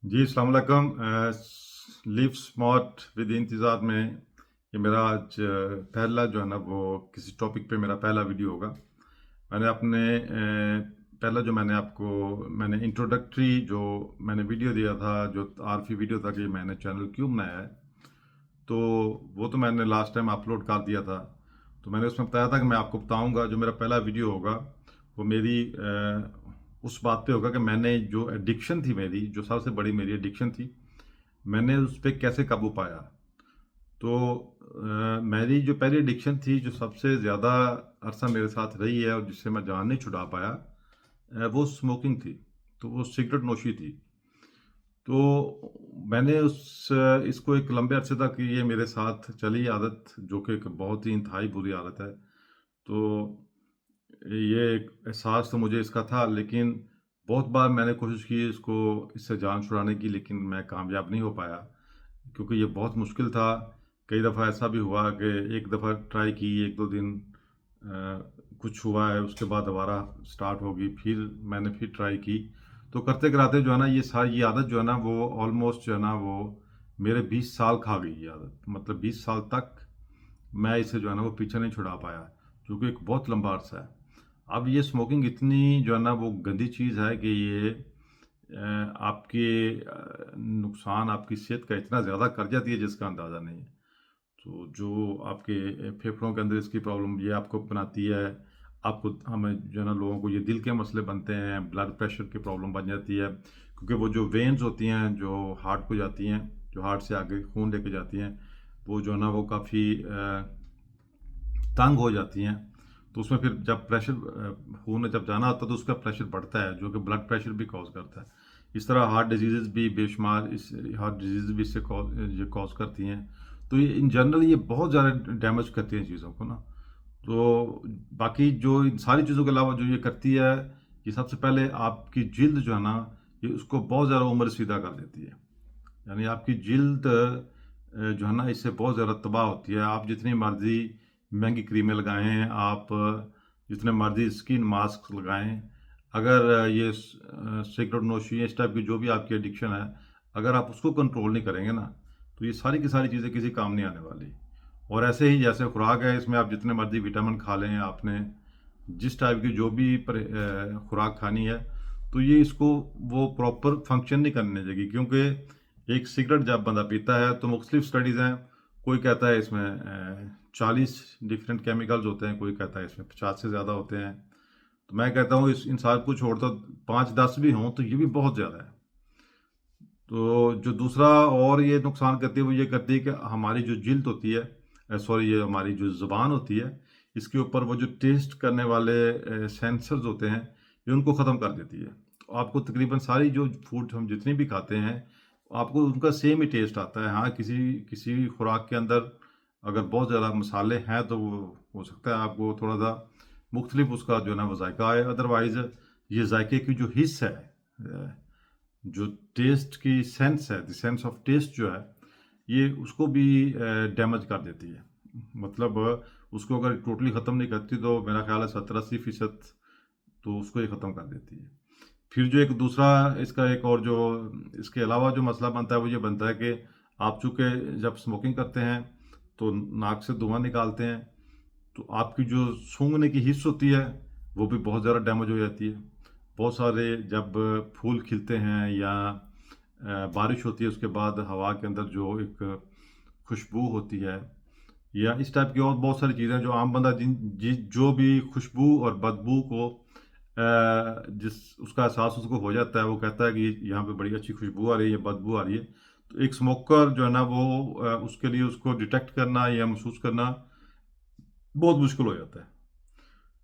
जी, अस्सलाम वालेकुम। Live smart with इंतज़ार में ये मेरा आज पहला जो है ना वो किसी टॉपिक पे मेरा पहला वीडियो होगा। मैंने अपने पहला जो मैंने इंट्रोडक्टरी जो मैंने वीडियो दिया था, जो आरफी वीडियो था कि मैंने चैनल क्यों बनाया है, तो वो तो मैंने लास्ट टाइम अपलोड कर दिया था। तो मैंने उसमें बताया था कि मैं आपको बताऊँगा जो मेरा पहला वीडियो होगा, वो मेरी उस बात पे होगा कि मैंने जो एडिक्शन थी मेरी, जो सबसे बड़ी मेरी एडिक्शन थी, मैंने उस पे कैसे काबू पाया। तो मेरी जो पहली एडिक्शन थी, जो सबसे ज़्यादा अरसा मेरे साथ रही है और जिससे मैं जान नहीं छुड़ा पाया, वो स्मोकिंग थी। तो वो सिगरेट नोशी थी। तो मैंने इसको एक लंबे अरसे तक ये मेरे साथ चली आदत, जो कि एक बहुत ही इंतहाई बुरी आदत है। तो ये एक एहसास तो मुझे इसका था, लेकिन बहुत बार मैंने कोशिश की इससे जान छुड़ाने की, लेकिन मैं कामयाब नहीं हो पाया, क्योंकि ये बहुत मुश्किल था। कई दफ़ा ऐसा भी हुआ कि एक दफ़ा ट्राई की, 1-2 दिन कुछ हुआ है, उसके बाद दोबारा स्टार्ट होगी, फिर मैंने फिर ट्राई की। तो करते-कराते जो है ना ये आदत जो है ना वो ऑलमोस्ट जो है ना वो मेरे 20 साल खा गई ये आदत। मतलब 20 साल तक मैं इसे जो है ना वो पीछे नहीं छुड़ा पाया, जो कि एक बहुत लंबा अरसा है। अब ये स्मोकिंग इतनी जो है ना वो गंदी चीज़ है कि ये आपके नुकसान आपकी सेहत का इतना ज़्यादा कर जाती है जिसका अंदाज़ा नहीं है। तो जो आपके फेफड़ों के अंदर इसकी प्रॉब्लम ये आपको बनाती है, आपको हमें जो है ना लोगों को ये दिल के मसले बनते हैं, ब्लड प्रेशर की प्रॉब्लम बन जाती है, क्योंकि वो जो वेन्स होती हैं जो हार्ट को जाती हैं, जो हार्ट से आगे खून लेके जाती हैं, वो जो है ना वो काफ़ी तंग हो जाती हैं। तो उसमें फिर जब खून जब जाना होता है तो उसका प्रेशर बढ़ता है, जो कि ब्लड प्रेशर भी कॉज करता है। इस तरह हार्ट डिजीज़ भी बेशुमार इस हार्ट डिजीज़ भी इससे ये कॉज करती हैं। तो ये इन जनरल ये बहुत ज़्यादा डैमेज करती हैं चीज़ों को ना। तो बाकी जो इन सारी चीज़ों के अलावा जो ये करती है, ये सबसे पहले आपकी जिल्द जो है ना, ये उसको बहुत ज़्यादा उम्र-सीधा कर देती है। यानी आपकी जिल्द जो है ना इससे बहुत ज़्यादा तबाह होती है। आप जितनी मर्ज़ी महँगी क्रीमें लगाएँ, आप जितने मर्ज़ी स्किन मास्क लगाएँ, अगर सिगरेट नोशी इस टाइप की जो भी आपकी एडिक्शन है, अगर आप उसको कंट्रोल नहीं करेंगे ना, तो ये सारी की सारी चीज़ें किसी काम नहीं आने वाली। और ऐसे ही जैसे खुराक है, इसमें आप जितने मर्ज़ी विटामिन खा लें, आपने जिस टाइप की जो भी खुराक खानी है, तो ये इसको वो प्रॉपर फंक्शन नहीं करने देगी, क्योंकि एक सिगरेट जब बंदा पीता है तो मुख्तलिफ स्टडीज़ हैं। कोई कहता है इसमें 40 डिफरेंट केमिकल्स होते हैं, कोई कहता है इसमें 50 से ज़्यादा होते हैं। तो मैं कहता हूँ इन सब को छोड़ दो, 5-10 भी हों तो ये भी बहुत ज़्यादा है। तो जो दूसरा और ये नुकसान करती है वो ये करती है कि हमारी जो जिल्द होती है, सॉरी, ये हमारी जो ज़ुबान होती है, इसके ऊपर वो जो टेस्ट करने वाले सेंसर्स होते हैं, ये उनको ख़त्म कर देती है। तो आपको तकरीबन सारी जो फूड हम जितनी भी खाते हैं, आपको उनका सेम ही टेस्ट आता है। हाँ, किसी किसी खुराक के अंदर अगर बहुत ज़्यादा मसाले हैं तो वो हो सकता है आपको थोड़ा-सा मुख्तलिफ उसका जो है ना वो ज़ायका आए। अदरवाइज़ ये ज़ायके की जो हिस्स है, जो टेस्ट की सेंस है, द सेंस ऑफ टेस्ट जो है, ये उसको भी डैमेज कर देती है। मतलब उसको अगर टोटली ख़त्म नहीं करती तो मेरा ख़्याल है 70-80% तो उसको ही ख़त्म कर देती है। फिर जो एक दूसरा इसका एक और जो इसके अलावा जो मसला बनता है वो ये बनता है कि आप चूँकि जब स्मोकिंग करते हैं तो नाक से धुआँ निकालते हैं, तो आपकी जो सूंघने की हिस्स होती है वो भी बहुत ज़्यादा डैमेज हो जाती है। बहुत सारे जब फूल खिलते हैं या बारिश होती है उसके बाद हवा के अंदर जो एक खुशबू होती है, या इस टाइप की और बहुत सारी चीज़ें जो आम बंदा जो भी खुशबू और बदबू को जिस उसका एहसास उसको हो जाता है, वो कहता है कि यहाँ पे बड़ी अच्छी खुशबू आ रही है, बदबू आ रही है। तो एक स्मोकर जो है ना वो उसके लिए उसको डिटेक्ट करना या महसूस करना बहुत मुश्किल हो जाता है।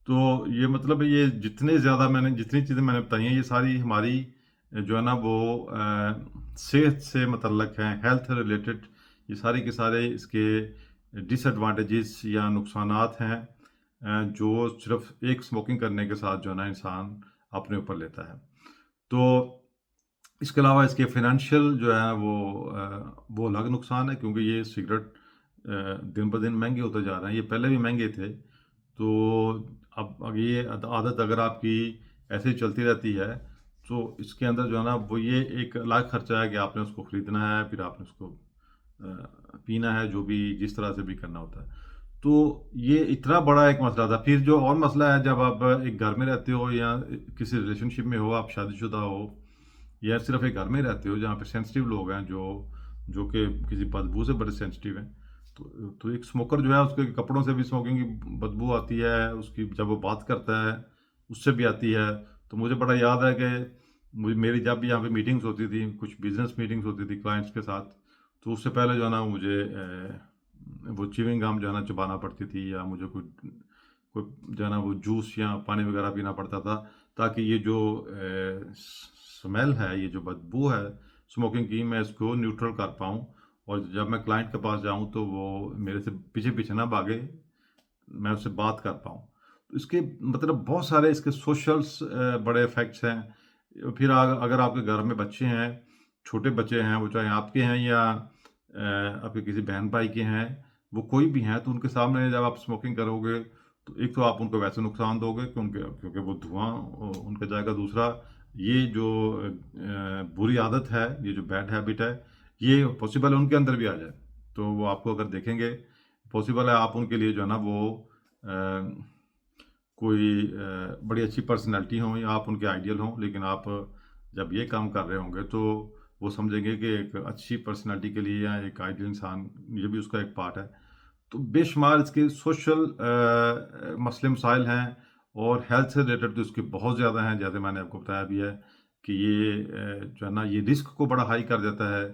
तो ये मतलब ये जितनी चीज़ें मैंने बताई हैं, ये सारी हमारी जो है ना वो सेहत से मतल्लक हैं, हेल्थ रिलेटेड। ये सारे के सारे इसके डिसएडवांटेजेस या नुकसानात हैं, जो सिर्फ़ एक स्मोकिंग करने के साथ जो है ना इंसान अपने ऊपर लेता है। तो इसके अलावा इसके फ़ाइनेंशियल जो है वो अलग नुकसान है, क्योंकि ये सिगरेट दिन ब दिन महँगे होते जा रहे हैं। ये पहले भी महँगे थे। तो अब ये आदत अगर आपकी ऐसे ही चलती रहती है, तो इसके अंदर जो है ना वो ये एक अलग खर्चा है कि आपने उसको ख़रीदना है, फिर आपने उसको पीना है, जो भी जिस तरह से भी करना होता है। तो ये इतना बड़ा एक मसला था। फिर जो और मसला है, जब आप एक घर में रहते हो या किसी रिलेशनशिप में हो, आप शादीशुदा हो या सिर्फ एक घर में रहते हो जहाँ पे सेंसिटिव लोग हैं, जो कि किसी बदबू से बड़े सेंसिटिव हैं, तो एक स्मोकर जो है उसके कपड़ों से भी स्मोकिंग की बदबू आती है, उसकी जब वो बात करता है उससे भी आती है। तो मुझे बड़ा याद है कि मुझे मेरी जब भी यहाँ पे मीटिंग्स होती थी, कुछ बिजनेस मीटिंग्स होती थी क्लाइंट्स के साथ, तो उससे पहले जो है ना मुझे वो च्युइंग गम जो है ना चबाना पड़ती थी, या मुझे कोई कोई जो है ना वो जूस या पानी वगैरह पीना पड़ता था, ताकि ये जो स्मेल है, ये जो बदबू है स्मोकिंग की, मैं इसको न्यूट्रल कर पाऊँ, और जब मैं क्लाइंट के पास जाऊँ तो वो मेरे से पीछे पीछे ना भागे, मैं उससे बात कर पाऊँ। तो इसके मतलब बहुत सारे इसके सोशल्स बड़े इफ़ेक्ट्स हैं। फिर अगर आपके घर में बच्चे हैं, छोटे बच्चे हैं, वो चाहे आपके हैं या आपके किसी बहन-भाई के हैं, वो कोई भी हैं, तो उनके सामने जब आप स्मोकिंग करोगे, तो एक तो आप उनको वैसे नुकसान दोगे क्योंकि वो धुआँ उनका जाएगा। दूसरा, ये जो बुरी आदत है, ये जो बैड हैबिट है, ये पॉसिबल है उनके अंदर भी आ जाए। तो वो आपको अगर देखेंगे, पॉसिबल है आप उनके लिए जो है ना वो कोई बड़ी अच्छी पर्सनैलिटी हों या आप उनके आइडियल हों, लेकिन आप जब ये काम कर रहे होंगे तो वो समझेंगे कि एक अच्छी पर्सनैलिटी के लिए या एक आइडियल इंसान, ये भी उसका एक पार्ट है। तो बेशुमार इसके सोशल मसले मसाइल हैं, और हेल्थ से रिलेटेड तो इसके बहुत ज़्यादा हैं। जैसे मैंने आपको बताया भी है कि ये जो है ना ये रिस्क को बड़ा हाई कर देता है,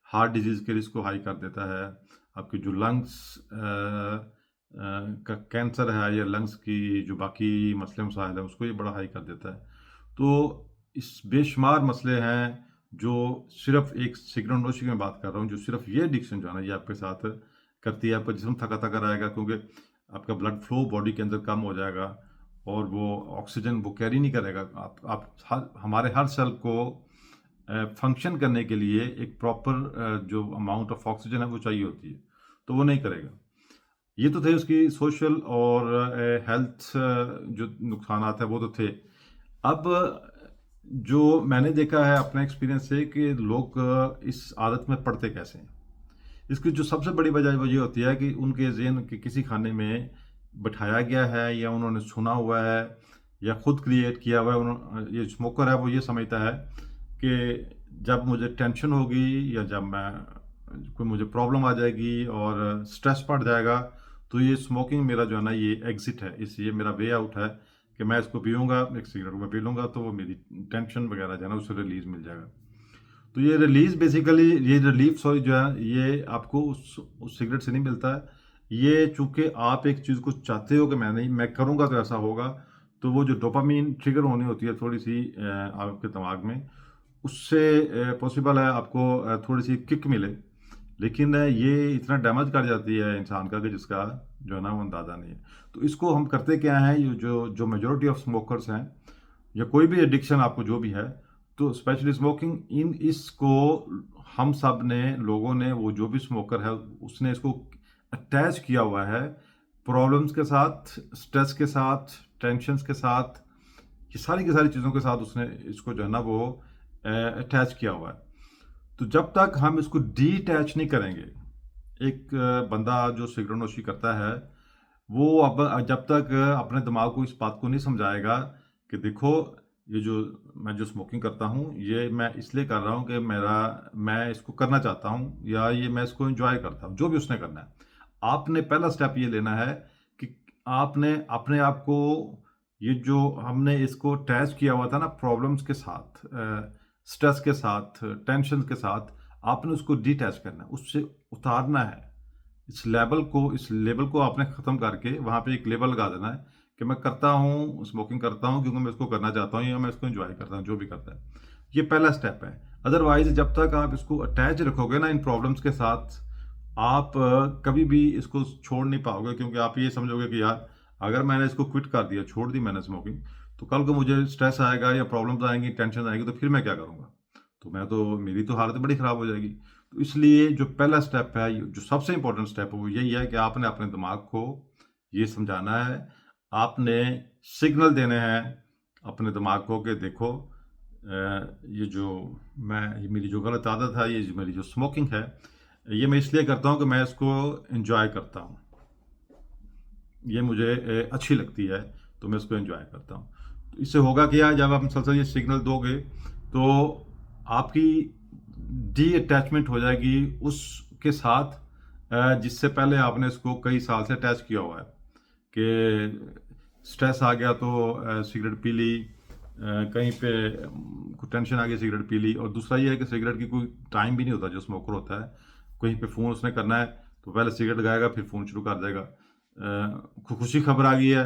हार्ट डिजीज़ के रिस्क को हाई कर देता है, आपके जो लंग्स का कैंसर है या लंग्स की जो बाकी मसले मसाइल हैं उसको ये बड़ा हाई कर देता है। तो इस बेशुमार मसले हैं, जो सिर्फ़ एक सिगरेट नोशी की मैं बात कर रहा हूँ, जो सिर्फ़ ये एडिक्शन जो है ना ये आपके साथ करती है, आपका जिस्म थका-थका रहेगा, क्योंकि आपका ब्लड फ्लो बॉडी के अंदर कम हो जाएगा, और वो ऑक्सीजन वो कैरी नहीं करेगा। आप हमारे हर सेल को फंक्शन करने के लिए एक प्रॉपर जो अमाउंट ऑफ ऑक्सीजन है वो चाहिए होती है, तो वो नहीं करेगा। ये तो थे उसकी सोशल और हेल्थ जो नुकसानात है वो तो थे। अब जो मैंने देखा है अपने एक्सपीरियंस से कि लोग इस आदत में पड़ते कैसे हैं। इसकी जो सबसे बड़ी वजह वो ये होती है कि उनके ज़हन के किसी खाने में बिठाया गया है, या उन्होंने सुना हुआ है, या खुद क्रिएट किया हुआ है। ये स्मोकर है वो ये समझता है कि जब मुझे टेंशन होगी, या जब मैं कोई मुझे प्रॉब्लम आ जाएगी और स्ट्रेस बढ़ जाएगा, तो ये स्मोकिंग मेरा जो है ना ये एग्ज़िट है, ये मेरा वे आउट है कि मैं इसको पीऊँगा, एक सिगरेट मैं पी लूँगा, तो वो मेरी टेंशन वगैरह जो है ना उससे रिलीज़ मिल जाएगा। तो ये रिलीज़ बेसिकली, ये रिलीफ़ सॉरी जो है ये आपको उस सिगरेट से नहीं मिलता है। ये चूँकि आप एक चीज़ को चाहते हो कि मैं करूँगा तो ऐसा होगा, तो वो जो डोपामाइन ट्रिगर होनी होती है थोड़ी-सी आपके दिमाग में, उससे पॉसिबल है आपको थोड़ी-सी किक मिले। लेकिन ये इतना डैमेज कर जाती है इंसान का कि जिसका जो है ना वो अंदाज़ा नहीं है। तो इसको हम करते क्या हैं, ये जो मेजॉरिटी ऑफ स्मोकर्स हैं, या कोई भी एडिक्शन आपको जो भी है, तो स्पेशली स्मोकिंग, इन इसको हम सब ने लोगों ने, वो जो भी स्मोकर है उसने इसको अटैच किया हुआ है प्रॉब्लम्स के साथ, स्ट्रेस के साथ, टेंशन्स के साथ, ये सारी की सारी चीज़ों के साथ उसने इसको जो है ना वो अटैच किया हुआ है। तो जब तक हम इसको डीअटैच नहीं करेंगे, एक बंदा जो सिगरेट नोशी करता है, वो अब जब तक अपने दिमाग को इस बात को नहीं समझाएगा कि देखो, ये जो मैं जो स्मोकिंग करता हूँ, ये मैं इसलिए कर रहा हूँ कि मैं इसको करना चाहता हूँ, या ये मैं इसको एंजॉय करता हूँ, जो भी उसने करना है। आपने पहला स्टेप ये लेना है कि आपने अपने आप को, ये जो हमने इसको अटैच किया हुआ था ना प्रॉब्लम्स के साथ, स्ट्रेस के साथ, टेंशन के साथ, आपने उसको डिटैच करना है, उससे उतारना है। इस लेबल को आपने ख़त्म करके वहाँ पे एक लेबल लगा देना है कि मैं करता हूँ, स्मोकिंग करता हूँ क्योंकि मैं इसको करना चाहता हूँ, या मैं इसको एंजॉय करता हूँ, जो भी करता है। ये पहला स्टेप है। अदरवाइज़ जब तक आप इसको अटैच रखोगे ना इन प्रॉब्लम्स के साथ, आप कभी भी इसको छोड़ नहीं पाओगे, क्योंकि आप ये समझोगे कि यार, अगर मैंने इसको क्विट कर दिया, छोड़ दी मैंने स्मोकिंग, तो कल को मुझे स्ट्रेस आएगा या प्रॉब्लम्स आएँगी, टेंशन आएगी, तो फिर मैं क्या करूँगा? मेरी तो हालत बड़ी ख़राब हो जाएगी। तो इसलिए जो पहला स्टेप है, जो सबसे इम्पोर्टेंट स्टेप है, वो यही है कि आपने अपने दिमाग को ये समझाना है, आपने सिग्नल देने हैं अपने दिमाग को कि देखो, ये जो ये मेरी जो गलत आदत है, ये जो मेरी जो स्मोकिंग है, ये मैं इसलिए करता हूँ कि मैं इसको एंजॉय करता हूँ। ये मुझे अच्छी लगती है, तो मैं इसको एंजॉय करता हूँ। तो इससे होगा क्या, जब आप मुसलसल ये सिग्नल दोगे तो आपकी डी अटैचमेंट हो जाएगी उसके साथ जिससे पहले आपने इसको कई साल से अटैच किया हुआ है। कि स्ट्रेस आ गया तो सिगरेट पी ली, कहीं पे कोई टेंशन आ गई सिगरेट पी ली। और दूसरा ये है कि सिगरेट की कोई टाइम भी नहीं होता, जो स्मोकर होता है कहीं पे फ़ोन उसने करना है तो पहले सिगरेट लगाएगा, फिर फ़ोन शुरू कर देगा। खुशी खबर आ गई है,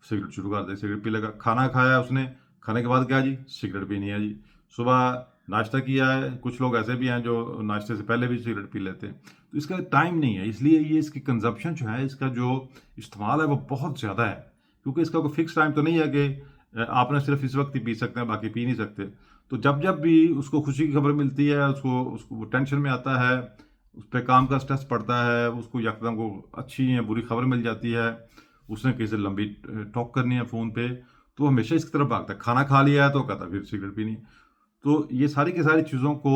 सिगरेट शुरू कर देगा, सिगरेट पी लेगा। खाना खाया उसने, खाने के बाद क्या जी, सिगरेट पीनी है जी। सुबह नाश्ता किया है, कुछ लोग ऐसे भी हैं जो नाश्ते से पहले भी सिगरेट पी लेते हैं। तो इसका टाइम नहीं है, इसलिए ये इसकी कंजप्शन जो है, इसका जो इस्तेमाल है वो बहुत ज़्यादा है। क्योंकि इसका कोई फिक्स टाइम तो नहीं है कि आपने सिर्फ इस वक्त ही पी सकते हैं, बाकी पी नहीं सकते। तो जब जब भी उसको खुशी की खबर मिलती है, उसको उसको वो टेंशन में आता है, उस पर काम का स्ट्रेस पड़ता है, उसको यकदम को अच्छी या बुरी खबर मिल जाती है, उसने किसी से लंबी टॉक करनी है फ़ोन पे, तो वो हमेशा इसकी तरफ भागता है। खाना खा लिया है तो कहता है फिर सिगरेट पीनी है। तो ये सारी की सारी चीज़ों को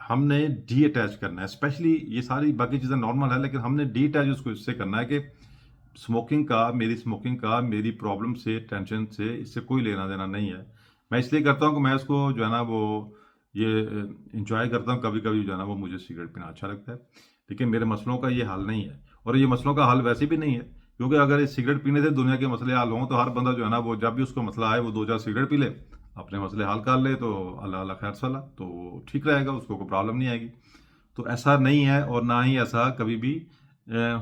हमने डी अटैच करना है। स्पेशली ये सारी बाकी चीज़ें नॉर्मल है, लेकिन हमने डी अटैच उसको इससे करना है कि स्मोकिंग का मेरी प्रॉब्लम से, टेंशन से, इससे कोई लेना देना नहीं है। मैं इसलिए करता हूँ कि मैं उसको जो है ना वो ये एंजॉय करता हूँ। कभी कभी जो है ना वो मुझे सिगरेट पीना अच्छा लगता है, लेकिन मेरे मसलों का ये हल नहीं है। और ये मसलों का हल वैसे भी नहीं है, क्योंकि अगर इस सिगरेट पीने से दुनिया के मसले हल हों तो हर बंदा जो है ना वो जब भी उसको मसला आए वो 2-4 सिगरेट पी ले, अपने मसले हल कर ले, तो अल्लाह अल्लाह खैर सला, तो ठीक रहेगा, उसको कोई प्रॉब्लम नहीं आएगी। तो ऐसा नहीं है और ना ही ऐसा कभी भी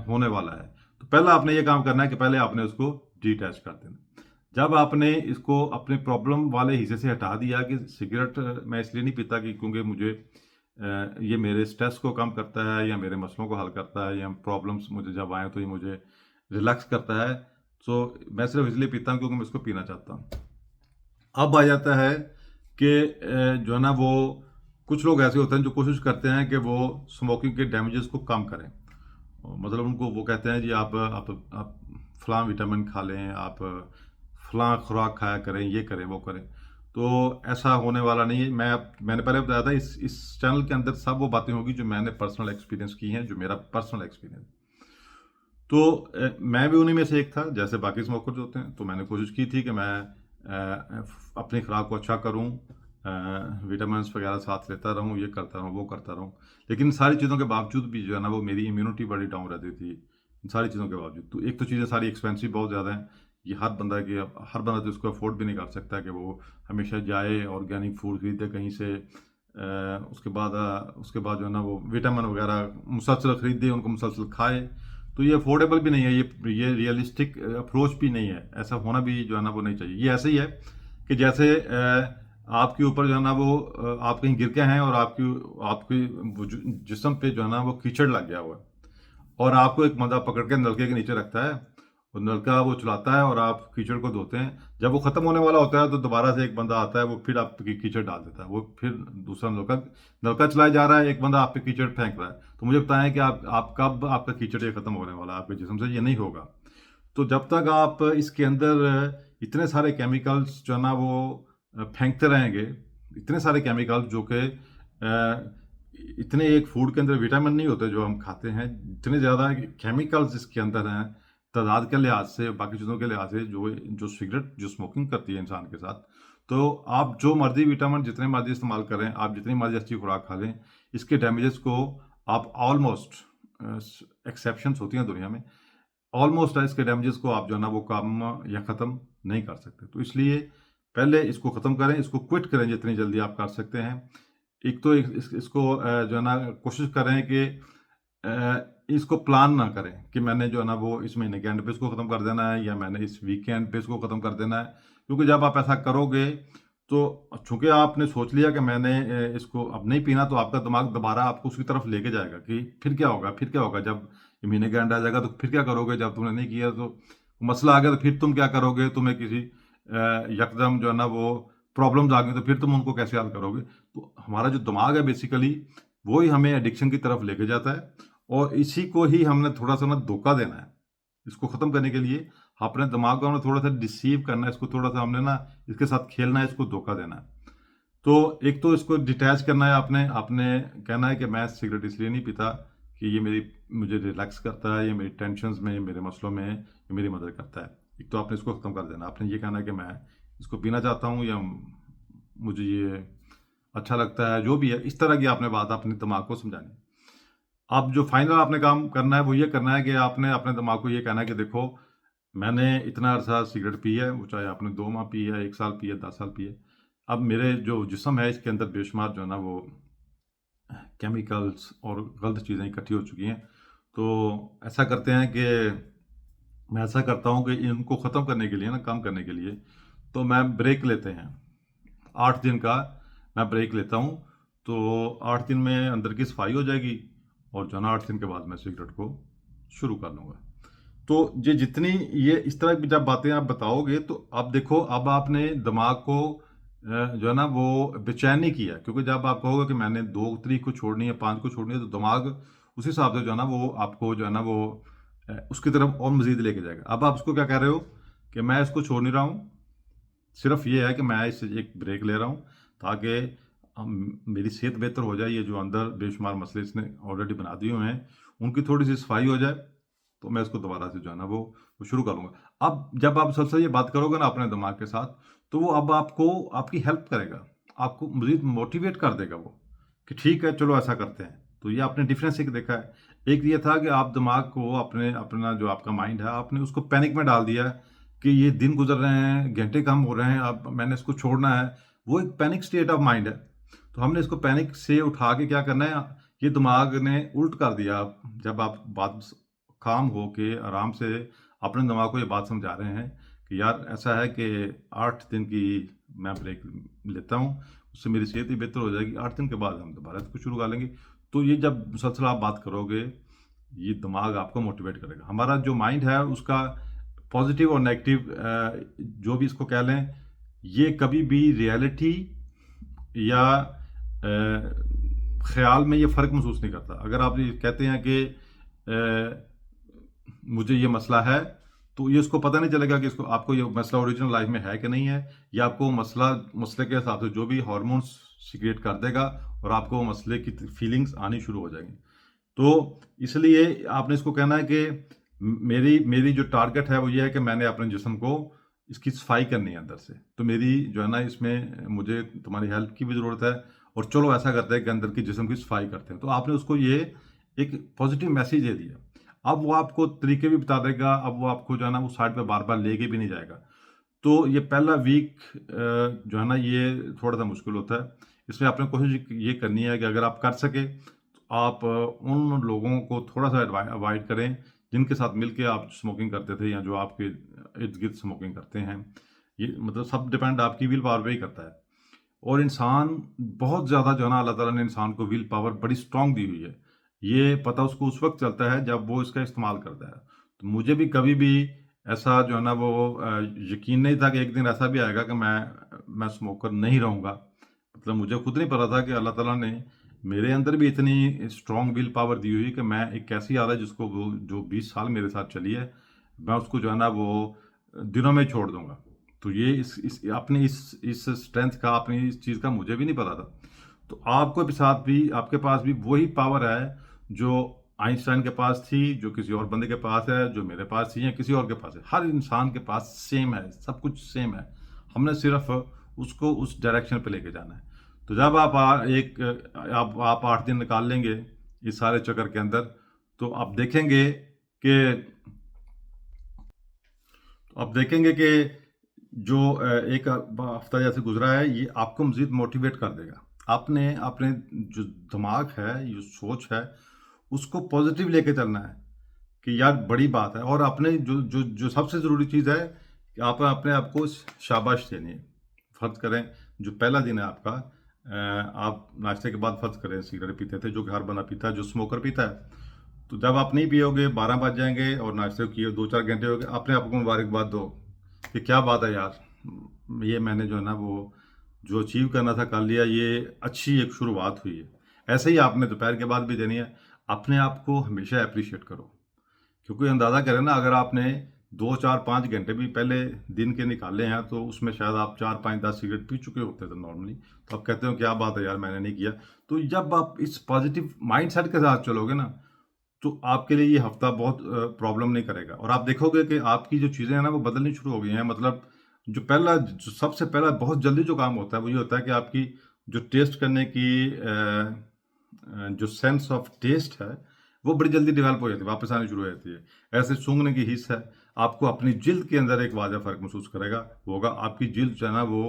होने वाला है। तो पहला आपने ये काम करना है कि पहले आपने उसको डिटैच कर देना। जब आपने इसको अपने प्रॉब्लम वाले हिस्से से हटा दिया कि सिगरेट मैं इसलिए नहीं पीता कि क्योंकि मुझे ये मेरे स्ट्रेस को कम करता है या मेरे मसलों को हल करता है, या प्रॉब्लम्स मुझे जब आए तो ये मुझे रिलैक्स करता है, तो मैं सिर्फ इसलिए पीता हूँ क्योंकि मैं इसको पीना चाहता हूँ। अब आ जाता है कि जो है ना वो कुछ लोग ऐसे होते हैं जो कोशिश करते हैं कि वो स्मोकिंग के डैमेजेस को कम करें। मतलब उनको वो कहते हैं जी आप फलां विटामिन खा लें, आप फलां खुराक खाया करें, ये करें वो करें। तो ऐसा होने वाला नहीं है। मैंने पहले बताया था, इस चैनल के अंदर सब वो बातें होगी जो मैंने पर्सनल एक्सपीरियंस की हैं, जो मेरा पर्सनल एक्सपीरियंस। तो मैं भी उन्हीं में से एक था जैसे बाकी स्मोकर्स होते हैं। तो मैंने कोशिश की थी कि मैं अपनी खुराक को अच्छा करूं, विटामिन्स वगैरह साथ लेता रहूं, ये करता रहूं, वो करता रहूं। लेकिन इन सारी चीज़ों के बावजूद भी जो है ना वो मेरी इम्यूनिटी बड़ी डाउन रहती थी, इन सारी चीज़ों के बावजूद। तो एक तो चीज़ें सारी एक्सपेंसिव बहुत ज़्यादा हैं, ये हर बंदा तो इसको अफोर्ड भी नहीं कर सकता कि वो हमेशा जाए ऑर्गेनिक फूड खरीदे कहीं से, उसके बाद जो है ना वो विटामिन वगैरह मुसलसल खरीदे, उनको मुसलसल खाए। तो ये अफोर्डेबल भी नहीं है, ये रियलिस्टिक अप्रोच भी नहीं है। ऐसा होना भी जो है ना वो नहीं चाहिए। ये ऐसे ही है कि जैसे आपके ऊपर जो है ना वो आप कहीं गिर गए हैं और आपकी जिस्म पे जो है ना वो कीचड़ लग गया हुआ है, और आपको एक बंदा पकड़ के नलके के नीचे रखता है, और नलका वो चलाता है और आप कीचड़ को धोते हैं। जब वो खत्म होने वाला होता है तो दोबारा से एक बंदा आता है, वो फिर आपकी कीचड़ डाल देता है, वो फिर दूसरा नलका नलका चलाया जा रहा है, एक बंदा आप पे कीचड़ फेंक रहा है। तो मुझे बताएं कि आप कब आपका कीचड़ ये खत्म होने वाला है आपके जिस्म से? ये नहीं होगा। तो जब तक आप इसके अंदर इतने सारे केमिकल्स जो है ना वो फेंकते रहेंगे, इतने सारे केमिकल्स जो कि इतने एक फूड के अंदर विटामिन नहीं होते जो हम खाते हैं, इतने ज़्यादा केमिकल्स इसके अंदर हैं तादाद के लिहाज से, बाकी चीज़ों के लिहाज से, जो सिगरेट जो स्मोकिंग करती है इंसान के साथ। तो आप जो मर्जी विटामिन जितने मर्जी इस्तेमाल करें, आप जितनी मर्जी अच्छी खुराक खा लें, इसके डैमेजेस को आप ऑलमोस्ट, एक्सेप्शंस होती हैं दुनिया में, ऑलमोस्ट इसके डैमेजेस को आप जो है ना वो कम या ख़त्म नहीं कर सकते। तो इसलिए पहले इसको ख़त्म करें, इसको क्विट करें जितनी जल्दी आप कर सकते हैं। एक तो इसको जो है ना कोशिश करें कि इसको प्लान ना करें कि मैंने जो है ना वो इस महीने के एंड पे इसको ख़त्म कर देना है, या मैंने इस वीकेंड पे इसको ख़त्म कर देना है। क्योंकि जब आप ऐसा करोगे तो चूंकि आपने सोच लिया कि मैंने इसको अब नहीं पीना, तो आपका दिमाग दोबारा आपको उसकी तरफ लेके जाएगा कि फिर क्या होगा, फिर क्या होगा, जब ये महीने का एंड आ जाएगा तो फिर क्या करोगे, जब तुमने नहीं किया तो मसला आ गया तो फिर तुम क्या करोगे, तुम्हें किसी यकदम जो है ना वो प्रॉब्लम्स आ गई तो फिर तुम उनको कैसे हल करोगे। तो हमारा जो दिमाग है बेसिकली वो ही हमें एडिक्शन की तरफ लेके जाता है, और इसी को ही हमने थोड़ा सा ना धोखा देना है। इसको ख़त्म करने के लिए अपने दिमाग को हमने थोड़ा सा डिसीव करना है, इसको थोड़ा सा हमने ना इसके साथ खेलना है, इसको धोखा देना है। तो एक तो इसको डिटैच करना है आपने आपने कहना है कि मैं सिगरेट इसलिए नहीं पीता कि ये मुझे रिलैक्स करता है, ये मेरी टेंशन्स में, मेरे मसलों में ये मेरी मदद करता है। एक तो आपने इसको ख़त्म कर देना। आपने ये कहना है कि मैं इसको पीना चाहता हूँ या मुझे ये अच्छा लगता है, जो भी है, इस तरह की आपने बात अपने दिमाग को समझानी है। अब जो फाइनल आपने काम करना है वो ये करना है कि आपने अपने दिमाग को ये कहना है कि देखो, मैंने इतना अर्सा सिगरेट पी है, वो चाहे आपने 2 माह पी है, 1 साल पी है, 10 साल पी है। अब मेरे जो जिस्म है इसके अंदर बेशुमार जो है ना वो केमिकल्स और गलत चीज़ें इकट्ठी हो चुकी हैं। तो ऐसा करते हैं कि मैं ऐसा करता हूँ कि इनको ख़त्म करने के लिए ना, कम करने के लिए, तो मैं ब्रेक लेते हैं। 8 दिन का मैं ब्रेक लेता हूँ। तो 8 दिन में अंदर की सफाई हो जाएगी और जो है ना 8 दिन के बाद मैं सिगरेट को शुरू कर लूँगा। तो ये जितनी ये इस तरह की जब बातें आप बताओगे तो अब देखो, अब आपने दिमाग को जो है ना वो बेचैन नहीं किया, क्योंकि जब आप कहोगे कि मैंने 2 तरीक को छोड़नी है, 5 को छोड़नी है, तो दिमाग उस हिसाब से जो है ना वो आपको जो है ना वो उसकी तरफ और मज़ीद लेके जाएगा। अब आप उसको क्या कह रहे हो कि मैं इसको छोड़ नहीं रहा हूँ, सिर्फ ये है कि मैं इससे एक ब्रेक ले रहा हूँ ताकि मेरी सेहत बेहतर हो जाए। ये जो अंदर बेशुमार मसले इसने ऑलरेडी बना दिए हुए हैं, उनकी थोड़ी सी सफाई हो जाए, तो मैं इसको दोबारा से जो है ना वो शुरू करूँगा। अब जब आप सबसे ये बात करोगे ना अपने दिमाग के साथ, तो वो अब आपको आपकी हेल्प करेगा, आपको मज़ीद मोटिवेट कर देगा वो, कि ठीक है चलो ऐसा करते हैं। तो ये आपने डिफरेंस एक देखा है। एक ये था कि आप दिमाग को अपना जो आपका माइंड है, आपने उसको पैनिक में डाल दिया कि ये दिन गुज़र रहे हैं, घंटे कम हो रहे हैं, अब मैंने इसको छोड़ना है। वो एक पैनिक स्टेट ऑफ माइंड है। तो हमने इसको पैनिक से उठा के क्या करना है, ये दिमाग ने उल्ट कर दिया। जब आप बात काम हो के आराम से अपने दिमाग को ये बात समझा रहे हैं कि यार ऐसा है कि 8 दिन की मैं ब्रेक लेता हूँ, उससे मेरी सेहत ही बेहतर हो जाएगी, 8 दिन के बाद हम दोबारा इसको शुरू कर लेंगे। तो ये जब मुसलसल आप बात करोगे, ये दिमाग आपको मोटिवेट करेगा। हमारा जो माइंड है उसका पॉजिटिव और नेगेटिव जो भी इसको कह लें, ये कभी भी रियलिटी या ख्याल में ये फ़र्क महसूस नहीं करता। अगर आप ये कहते हैं कि मुझे ये मसला है, तो ये उसको पता नहीं चलेगा कि इसको आपको ये मसला ओरिजिनल लाइफ में है कि नहीं है, या आपको मसले के हिसाब से जो भी हार्मोन्स सीक्रेट कर देगा और आपको मसले की फीलिंग्स आनी शुरू हो जाएंगी। तो इसलिए आपने इसको कहना है कि मेरी मेरी जो टारगेट है वो ये है कि मैंने अपने जिस्म को इसकी सफाई करनी है अंदर से। तो मेरी जो है ना इसमें मुझे तुम्हारी हेल्प की भी ज़रूरत है, और चलो ऐसा करते हैं कि अंदर की जिस्म की सफाई करते हैं। तो आपने उसको ये एक पॉजिटिव मैसेज दे दिया। अब वो आपको तरीके भी बता देगा, अब वो आपको जो है ना वो साइड पे बार-बार लेके भी नहीं जाएगा। तो ये पहला वीक जो है ना ये थोड़ा-सा मुश्किल होता है। इसमें आपने कोशिश ये करनी है कि अगर आप कर सकें, तो आप उन लोगों को थोड़ा-सा अवॉइड करें, जिनके साथ मिलके आप स्मोकिंग करते थे या जो आपके इर्द-गिर्द स्मोकिंग करते हैं। ये मतलब सब डिपेंड आपकी विल पावर पे ही करता है। और इंसान बहुत ज़्यादा जो है ना, अल्लाह ताला ने इंसान को विल पावर बड़ी स्ट्रॉन्ग दी हुई है। ये पता उसको उस वक़्त चलता है जब वो इसका इस्तेमाल करता है। तो मुझे भी कभी भी ऐसा जो है ना वो यकीन नहीं था कि एक दिन ऐसा भी आएगा कि मैं स्मोकर नहीं रहूँगा। मतलब मुझे खुद नहीं पता था कि अल्लाह ताला ने मेरे अंदर भी इतनी स्ट्रॉन्ग विल पावर दी हुई है कि मैं एक ऐसी आदत जिसको वो जो 20 साल मेरे साथ चली है, मैं उसको जो है ना वो दिनों में छोड़ दूँगा। तो ये इस अपनी इस स्ट्रेंथ का, अपनी इस चीज़ का मुझे भी नहीं पता था। तो आपको भी साथ भी आपके पास भी वही पावर है जो आइंस्टाइन के पास थी, जो किसी और बंदे के पास है, जो मेरे पास थी या किसी और के पास है। हर इंसान के पास सेम है, सब कुछ सेम है। हमने सिर्फ उसको उस डायरेक्शन पे लेके जाना है। तो जब आप 8 दिन निकाल लेंगे इस सारे चक्कर के अंदर, तो आप देखेंगे कि जो एक हफ्ता जैसे गुजरा है, ये आपको मज़ीद मोटिवेट कर देगा। आपने अपने जो दिमाग है, जो सोच है, उसको पॉजिटिव लेके चलना है कि यार बड़ी बात है। और अपने जो जो जो सबसे ज़रूरी चीज़ है कि आप अपने आप को शाबाश देनी है। फ़र्ज़ करें जो पहला दिन है आपका, आप नाश्ते के बाद फ़र्ज़ करें सिगरेट पीते थे, जो कि हर बंदा पीता है, जो स्मोकर पीता है। तो जब आप नहीं पियोगे, 12 बज जाएंगे और नाश्ते को किए 2-4 घंटे हो गए, अपने आप को मुबारकबाद दो कि क्या बात है यार, ये मैंने जो है ना वो जो अचीव करना था कर लिया, ये अच्छी एक शुरुआत हुई है। ऐसे ही आपने दोपहर के बाद भी देनी है। अपने आप को हमेशा अप्रिशिएट करो, क्योंकि अंदाज़ा करें ना, अगर आपने 2, 4, 5 घंटे भी पहले दिन के निकाले हैं तो उसमें शायद आप 4, 5, 10 सिगरेट पी चुके होते थे नॉर्मली। तो आप कहते हो क्या बात है यार, मैंने नहीं किया। तो जब आप इस पॉजिटिव माइंडसेट के साथ चलोगे ना, तो आपके लिए ये हफ्ता बहुत प्रॉब्लम नहीं करेगा और आप देखोगे कि आपकी जो चीज़ें हैं ना वो बदलनी शुरू हो गई हैं। मतलब जो सबसे पहला बहुत जल्दी जो काम होता है वो ये होता है कि आपकी जो टेस्ट करने की जो सेंस ऑफ टेस्ट है वो बड़ी जल्दी डेवलप हो जाती है, वापस आनी शुरू हो जाती है। ऐसे सूंघने की हिस्स है, आपको अपनी जिल्द के अंदर एक वाज़ह फ़र्क महसूस करेगा होगा। आपकी जिल्द जो है ना वो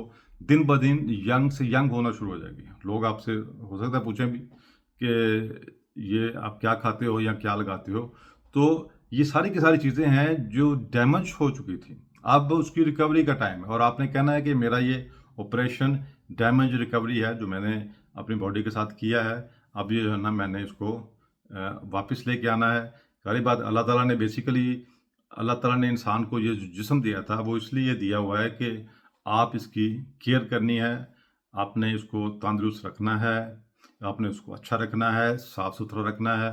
दिन ब दिन यंग से यंग होना शुरू हो जाएगी। लोग आपसे हो सकता है पूछें भी कि ये आप क्या खाते हो या क्या लगाते हो? तो ये सारी की सारी चीज़ें हैं जो डैमेज हो चुकी थी। अब उसकी रिकवरी का टाइम है और आपने कहना है कि मेरा ये ऑपरेशन डैमेज रिकवरी है जो मैंने अपनी बॉडी के साथ किया है। अब ये जो है ना मैंने इसको वापस लेके आना है। सारी बात अल्लाह ताला ने इंसान को ये जो जिस्म दिया था वो इसलिए दिया हुआ है कि आप इसकी केयर करनी है, आपने इसको तंदुरुस्त रखना है, आपने उसको अच्छा रखना है, साफ-सुथरा रखना है।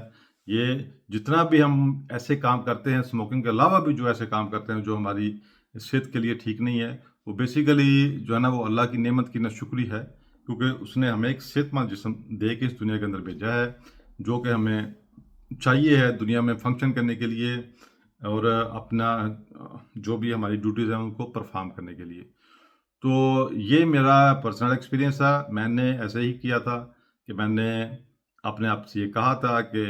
ये जितना भी हम ऐसे काम करते हैं, स्मोकिंग के अलावा भी जो ऐसे काम करते हैं जो हमारी सेहत के लिए ठीक नहीं है, वो बेसिकली जो है ना वो अल्लाह की नेमत की नाशुक्री है, क्योंकि उसने हमें एक सेहतमंद जिस्म दे के इस दुनिया के अंदर भेजा है, जो कि हमें चाहिए है दुनिया में फंक्शन करने के लिए और अपना जो भी हमारी ड्यूटीज़ हैं उनको परफ़ॉर्म करने के लिए। तो ये मेरा पर्सनल एक्सपीरियंस था। मैंने ऐसे ही किया था कि मैंने अपने आप से ये कहा था कि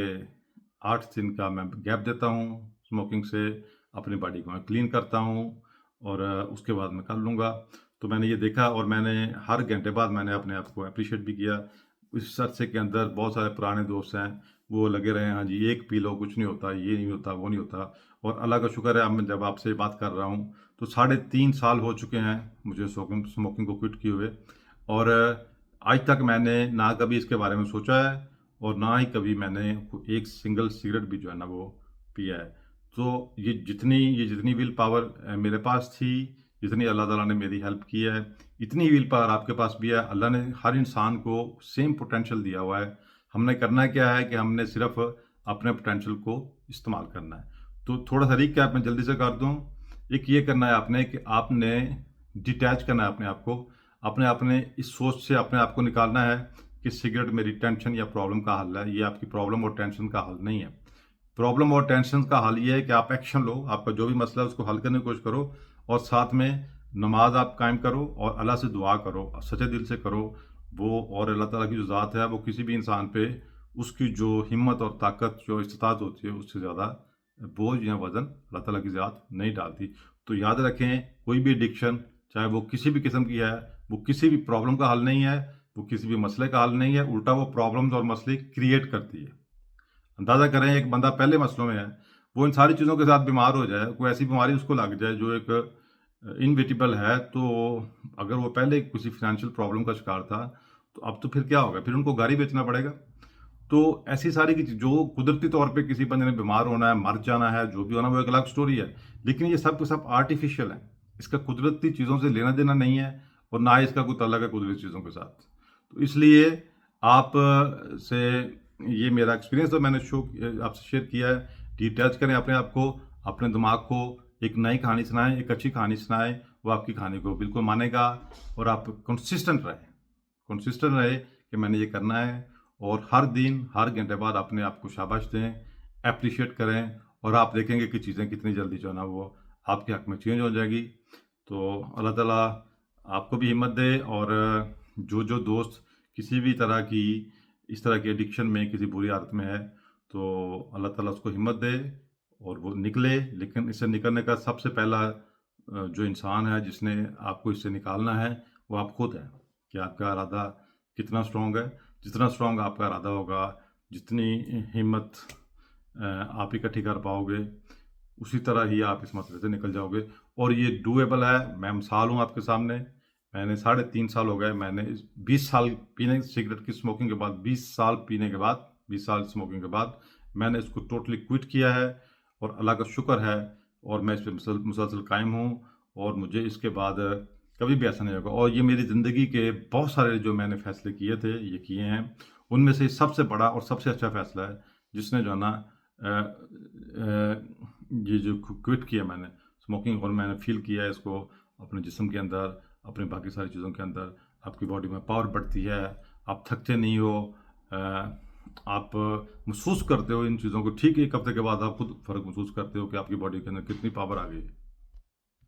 8 दिन का मैं गैप देता हूँ स्मोकिंग से, अपनी बॉडी को मैं क्लीन करता हूँ और उसके बाद मैं कर लूँगा। तो मैंने ये देखा और मैंने हर घंटे बाद मैंने अपने आप को एप्रिशिएट भी किया। इस अरसे के अंदर बहुत सारे पुराने दोस्त हैं, वो लगे रहे, हाँ जी, एक पी लो, कुछ नहीं होता, ये नहीं होता, वो नहीं होता। और अल्लाह का शुक्र है अब मैं जब आपसे बात कर रहा हूँ, तो 3.5 साल हो चुके हैं मुझे स्मोकिंग को क्विट किए हुए और आज तक मैंने ना कभी इसके बारे में सोचा है और ना ही कभी मैंने एक सिंगल सिगरेट भी जो है ना वो पिया है। तो ये जितनी विल पावर मेरे पास थी, जितनी अल्लाह ताला ने मेरी हेल्प की है, इतनी विल पावर आपके पास भी है। अल्लाह ने हर इंसान को सेम पोटेंशियल दिया हुआ है। हमने करना क्या है कि हमने सिर्फ़ अपने पोटेंशियल को इस्तेमाल करना है। तो थोड़ा-सा रिकैप मैं जल्दी से कर दूँ। एक ये करना है आपने कि आपने डिटैच करना है अपने आप को। अपने इस सोच से अपने आप को निकालना है कि सिगरेट मेरी टेंशन या प्रॉब्लम का हल है। ये आपकी प्रॉब्लम और टेंशन का हल नहीं है। प्रॉब्लम और टेंशन का हल ये है कि आप एक्शन लो, आपका जो भी मसला है उसको हल करने की कोशिश करो और साथ में नमाज़ आप कायम करो और अल्लाह से दुआ करो, सच्चे दिल से करो। वो और अल्लाह ताला की जो ज़ात है वो किसी भी इंसान पे उसकी जो हिम्मत और ताकत जो इस्तिताअत होती है उससे ज़्यादा बोझ या वज़न अल्लाह ताला की ज़ात नहीं डालती। तो याद रखें, कोई भी एडिक्शन चाहे वो किसी भी किस्म की है, वो किसी भी प्रॉब्लम का हल नहीं है, वो किसी भी मसले का हल नहीं है, उल्टा वो प्रॉब्लम्स और मसले क्रिएट करती है। अंदाज़ा करें एक बंदा पहले मसलों में है, वो इन सारी चीज़ों के साथ बीमार हो जाए, कोई ऐसी बीमारी उसको लग जाए जो एक इनविटेबल है, तो अगर वो पहले किसी फाइनेंशियल प्रॉब्लम का शिकार था, तो अब तो फिर क्या होगा? फिर उनको घर ही बेचना पड़ेगा। तो ऐसी सारी की जो कुदरती तौर पे किसी बंदे ने बीमार होना है, मर जाना है, जो भी होना है वो एक अलग स्टोरी है। लेकिन ये सब के सब आर्टिफ़िशियल है। इसका कुदरती चीज़ों से लेना-देना नहीं है और ना ही इसका कोई ताल्लुक है कुदरती चीज़ों के साथ। तो इसलिए आप से ये मेरा एक्सपीरियंस जो मैंने आपसे शेयर किया है, डिटैच करें अपने आप को, अपने दिमाग को, एक नई कहानी सुनाएँ, एक अच्छी कहानी सुनाएँ, वो आपकी कहानी को बिल्कुल मानेगा और आप कंसिस्टेंट रहे कि मैंने ये करना है और हर दिन, हर घंटे बाद अपने आप को शाबाश दें, एप्रिशिएट करें और आप देखेंगे कि चीज़ें कितनी जल्दी जो है ना वो आपके हक़ में चेंज हो जाएगी। तो अल्लाह ताला आपको भी हिम्मत दे और जो दोस्त किसी भी तरह की इस तरह की एडिक्शन में किसी बुरी आदत में है, तो अल्लाह ताला उसको हिम्मत दे और वो निकले। लेकिन इससे निकलने का सबसे पहला जो इंसान है जिसने आपको इससे निकालना है, वो आप खुद हैं कि आपका इरादा कितना स्ट्रॉन्ग है। जितना स्ट्रॉन्ग आपका इरादा होगा, जितनी हिम्मत आप इकट्ठी कर पाओगे, उसी तरह ही आप इस मसले से निकल जाओगे और ये डूएबल है। मैं मिसाल हूँ आपके सामने। मैंने 3.5 साल हो गए, मैंने इस 20 साल पीने सिगरेट की स्मोकिंग के बाद 20 साल पीने के बाद 20 साल स्मोकिंग के बाद मैंने इसको टोटली क्विट किया है और अल्लाह का शुक्र है और मैं इस पे मुसलसल कायम हूँ और मुझे इसके बाद कभी भी ऐसा नहीं होगा। और ये मेरी ज़िंदगी के बहुत सारे जो मैंने फ़ैसले किए थे, ये किए हैं। उनमें से सबसे बड़ा और सबसे अच्छा फ़ैसला है जिसने जो है ना ये जो क्विट किया मैंने, स्मोकिंग और मैंने फील किया है इसको अपने जिस्म के अंदर, अपनी बाकी सारी चीज़ों के अंदर। आपकी बॉडी में पावर बढ़ती है, आप थकते नहीं हो, अ, आप महसूस करते हो इन चीज़ों को। ठीक 1 हफ्ते के बाद आप खुद फ़र्क महसूस करते हो कि आपकी बॉडी के अंदर कितनी पावर आ गई है।